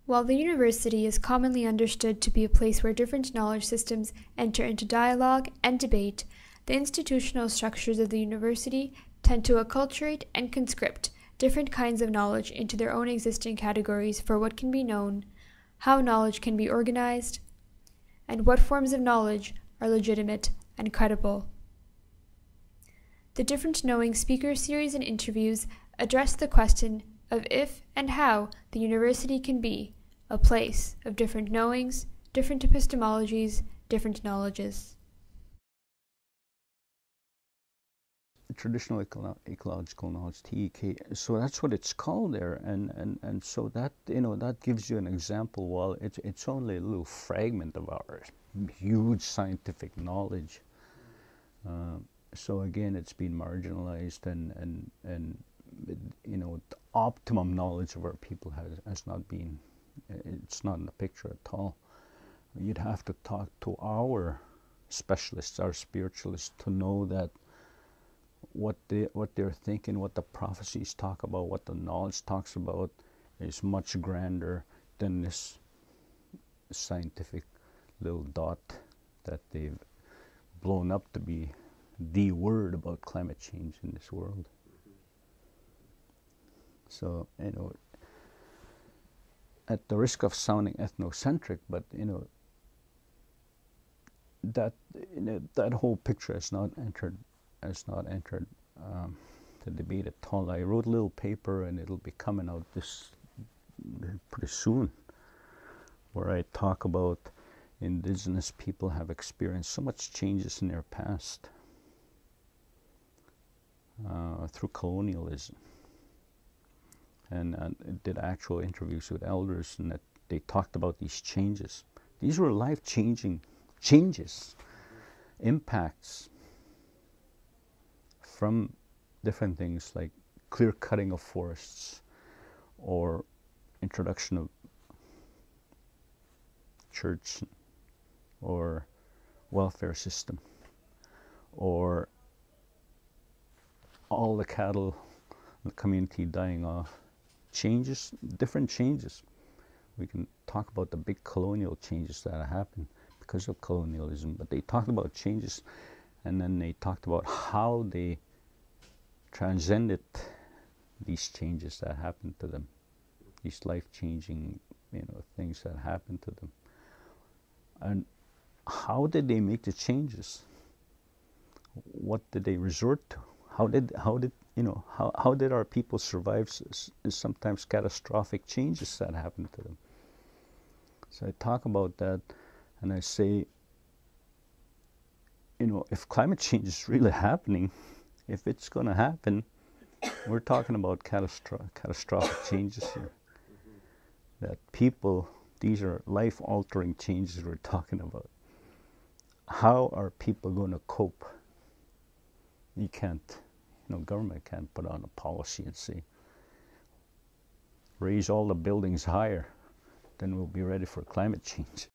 While the university is commonly understood to be a place where different knowledge systems enter into dialogue and debate, the institutional structures of the university tend to acculturate and conscript different kinds of knowledge into their own existing categories for what can be known, how knowledge can be organized, and what forms of knowledge are legitimate and credible. The Different Knowing Speaker Series and interviews address the question of if and how the university can be a place of different knowings, different epistemologies, different knowledges. Traditional ecological knowledge, TEK, so that's what it's called there, and so that, that gives you an example. While it's only a little fragment of our huge scientific knowledge, so again it's been marginalized, and the optimum knowledge of our people has not been, it's not in the picture at all. You'd have to talk to our specialists, our spiritualists, to know that what they're thinking, what the prophecies talk about, what the knowledge talks about, is much grander than this scientific little dot that they've blown up to be the word about climate change in this world. So, at the risk of sounding ethnocentric, but that whole picture has not entered the debate at all. I wrote a little paper, and it'll be coming out pretty soon, where I talk about indigenous people have experienced so much changes in their past through colonialism, and did actual interviews with elders, and that they talked about these changes. These were life-changing changes, impacts from different things like clear cutting of forests, or introduction of church, or welfare system, or all the cattle in the community dying off. Changes, different changes. We can talk about the big colonial changes that happened because of colonialism, but they talked about changes, and then they talked about how they transcended these changes that happened to them, these life-changing, things that happened to them, and how did they make the changes? What did they resort to? How did our people survive sometimes catastrophic changes that happened to them? So I talk about that, and I say, if climate change is really happening, if it's going to happen, we're talking about catastrophic changes here. That people, these are life-altering changes we're talking about. How are people going to cope? You can't, government can't put on a policy and say, raise all the buildings higher, then we'll be ready for climate change.